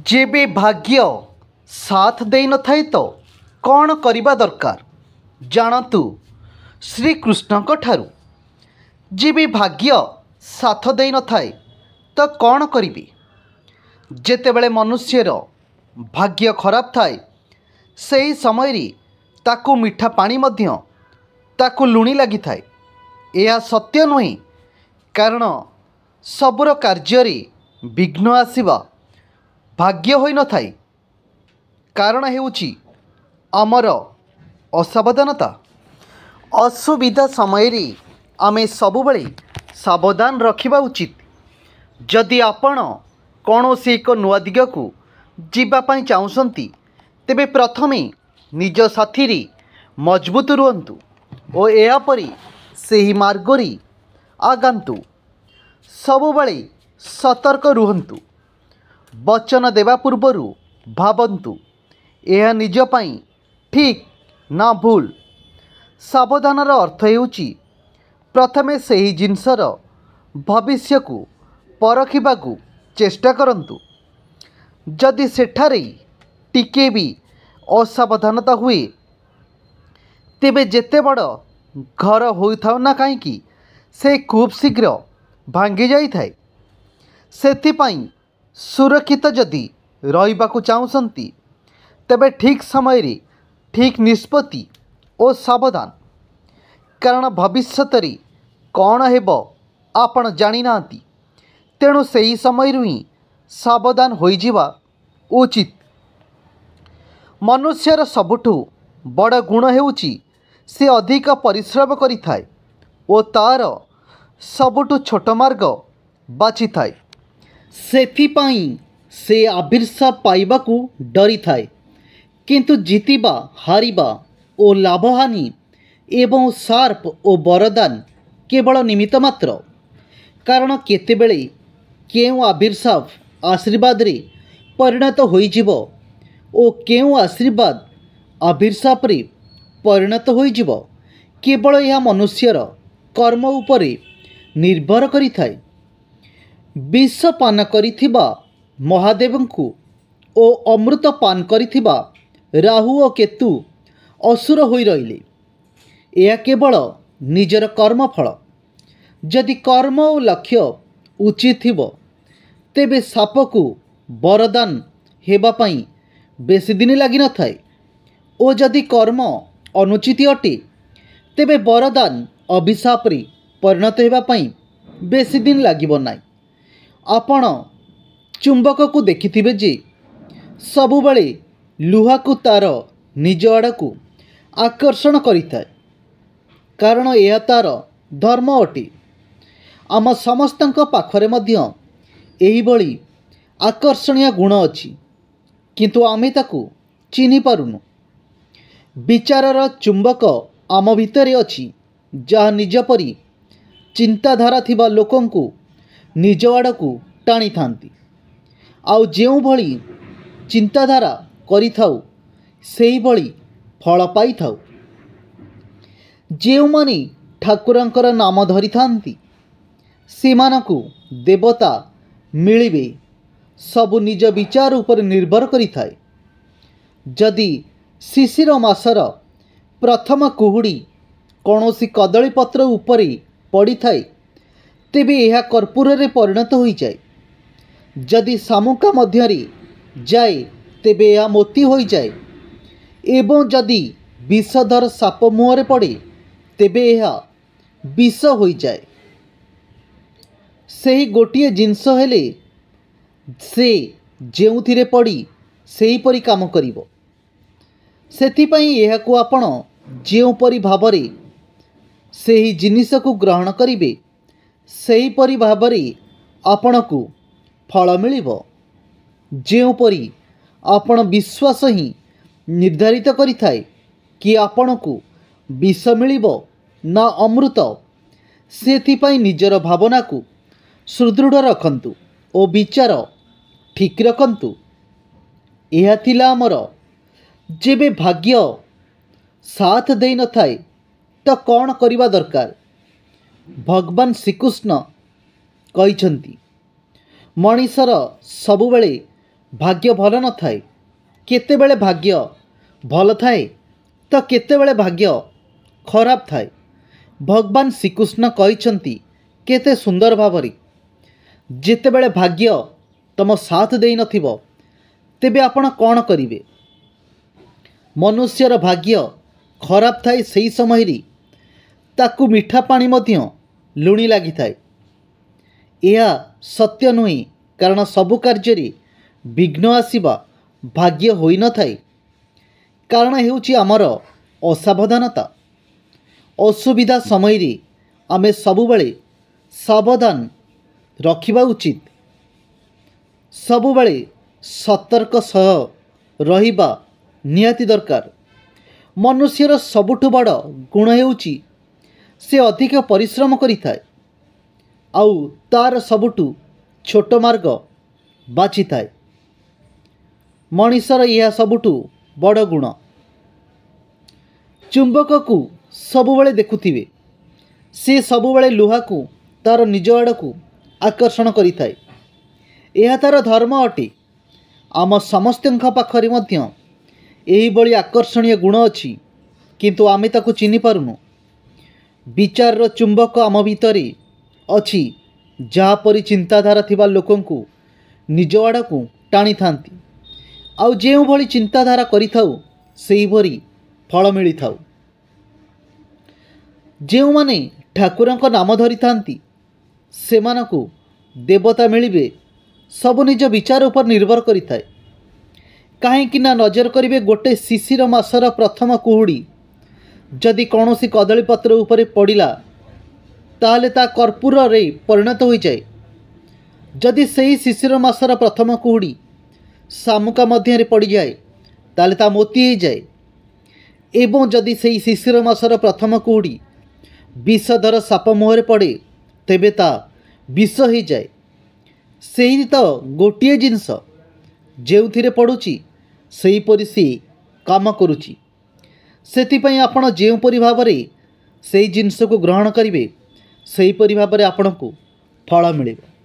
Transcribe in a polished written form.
जेबे भाग्य साथ देई न थाए तो कौन करबा दरकार जानतु श्रीकृष्ण ठारू। जेबे भाग्य साथ देई न थाए तो कौन करिबे। जेतेबेले मनुष्यर भाग्य खराब थाए सही समय रे ताकू मीठा पानी मध्य ताकू लुणी लगी थाए। यह सत्य नुहे कारण सबुर कार्य विघ्न आसीबा भाग्य होई न थाए। कारण हेउची आमर असावधानता। असुविधा समय रे आमे सबुबले सावधान रखिबा उचित। जदि आपण कौनसी एक नुआ दिग को जीवापाई चाहूँगी तेबे प्रथमे निज साथी रे मजबूत रुहंतु और यापरी सेही मार्गरी आगांतु। सबुबले सतर्क रुहंतु। वचन देवा पूर्वरु भावंतु यह निज पाई ठीक ना भूल। सावधानर अर्थ हेउची प्रथमे सेही जिनसर भविष्य को परखिबाकू चेष्टा करंतु। जदि सेठारे टिके भी असावधानता हुए तेबे जेते बड़ घर होइथाउ ना कहीं से खूब शीघ्र भांगी जाई थाए। सेथिपाई सुरक्षित जदि रहिबाकू चाहूँगी तेबे ठीक समय रे ठीक निष्पत्ति और सावधान। कारण भविष्य रे कौन हेबो आपण जानी नांती। तेणु सही समय ही सावधान होई जिवा उचित। मनुष्यर सबुठु बड़ गुण हेउची से अधिक परिश्रम करि थाए और तार सबुठु छोट मार्ग बाछि थाए। सेथिपाई से आविर्भाव पाइबाकू डरी थाए। किंतु जीतिबा हारिबा ओ लाभहानि एवं सार्प ओ वरदान केवल निमित्त मात्र। कारण केतेबेले केउ आविर्भाव आशीर्वाद रे परिणत होई जिवो ओ केउ आशीर्वाद आविर्भाव रे परिणत होई जिवो केवल यह मनुष्यर कर्म उपरे निर्भर करि थाए। विष पान करिथिबा महादेवंकु ओ अमृत पान करिथिबा राहु और केतु असुर होई रहिले। यह केवल निजर कर्म फल। जदि कर्म और लक्ष्य उचित थिबो तेबे साप को वरदान हेबा पाई बेसी दिन लगी न थाए। और जदि कर्म अनुचित अटे तेबे वरदान अभिशाप रे परिणत हेबा पाई बेसी दिन लागिबो नाई। आपण चुंबक को देखिथिबे जे सबुबले लुहा को तार निज आड़कू आकर्षण करिथाए। कारण यह तार धर्म अटे। आम समस्तଙ୍କ पाखरे मध्य एही भली आकर्षणीय गुण अछि किंतु आमे ताकू चिन्हि पारुनु। विचारर चुंबक आम भितरे अछि जहा निज परी चिंताधारा थिबा लोकंकु निज आड़कू टाणी थांती। आउ जेउ भली चिंताधारा करिथाउ सेही भली फल पाई थाउ। जेउ माने ठाकुरंकर नाम धरि थांती सेमानकु देवता मिलिबे सबु निज विचार उपर निर्भर करि थाए। जदि शिशिर मासर प्रथम कुहुड़ी कौनसी कदली पत्र उपरे पड़ी थाए तेबे यह कर्पूर रे परिणत होई जाए। जदि शामुका मध्यरे जाए तेबे यह मोती होई जाए। एवं जदि विषधर साप मुहरे पड़े तेबे यह विष होई जाए। सेही गोटिए जिनस हेले से जेउथिरे पड़ी सेही परी काम करिवो। सेथिपाई एहाकू आपण जेउ परी भावरे सेही जिनिस को ग्रहण करिवे सेही परी भावरे आपणकू फल मिलिवो। जेउ परी आपण विश्वास ही निर्धारित करिथाए कि आपणकू विष मिलिवो ना अमृत। सेथिपाई निजर भावना को सुदृढ़ रखंतु और विचार ठीक रखंतु। यह थिला आमर जेबे भाग्य साथ देई न थाए तो कौन करबा दरकार। भगवान श्रीकृष्ण कहिछंती मनीषर सबुबले भाग्य भल न थाए, केतेबेले भाग्य भल थाए तो केतेबेले भाग्य खराब थाए। भगवान श्रीकृष्ण कहिसंती केते सुंदर भावरी, जेतेबेले भाग्य तम साथ देई नथिबो तेबे आपण कौन करिवे। मनुष्यर भाग्य खराब थाए सही समय ताकू मीठा पानी मध्य लुणी लगी थाए। यह सत्य नुहे, कारण सबु कार्य विघ्न आसीबा भाग्य होई न थाए। कारण हेउची आमर असावधानता। असुविधा समय रे आमे सबुबले सावधान रखिबा उचित, सबुबले सतर्क सह रहिबा निहाती दरकार। मनुष्यर सबुठु बड़ गुण हेउची से अधिक परिश्रम करिथाए आउ तार सबुठु छोट मार्ग बाछि थाए। मनीषर यह सबुठु बड़ गुण। चुंबक को सबुबले देखुथिबे, से सबुबले लुहा को तार निज आड़कू आकर्षण करिथाए। यह तार धर्म अटे। आम समस्तଙ୍କ पाखरे मध्य एही बळी आकर्षणीय गुण अछि, किंतु आमे ताकू चिन्हि पारुनु। विचार चुंबक आम भितरे अछि, जहाँपरि चिंताधारा थिबा लोकंकु निज आड़कू टाणी थांती। आउ जेउ भली चिंताधारा करिथाउ सेही भरी फल मिली थाउ। जेउ माने ठाकुरंक नाम धरि थांती सेमानकु देवता मिलिबे सब निज विचार उपर निर्भर करिथाए। काहेकि ना नजर करिवे गोटे शिशिर मासर प्रथम कुहुड़ी जदि कौनसी कदली पत्र उपरे पड़िला ताहले ता कर्पूर रे परिणत हो जाए। जदि सही शिशिर मासर प्रथम कुहुड़ी शामुका मध्य पड़ जाए ताहले ता मोती हो जाए। एवं जदि सही शिशिर मासर प्रथम कुहुड़ी विषधर साप मुहरे पड़े तेबे ता विष हो जाए। सेही तो गोटिए जिनस जेउथिरे पड़ुची सेही परि से काम करुची। सेथिपई आपण जेउपरि भावरे सेही जिनस को ग्रहण करिवे सेही परि भावरे आपणकु फल मिलिबो।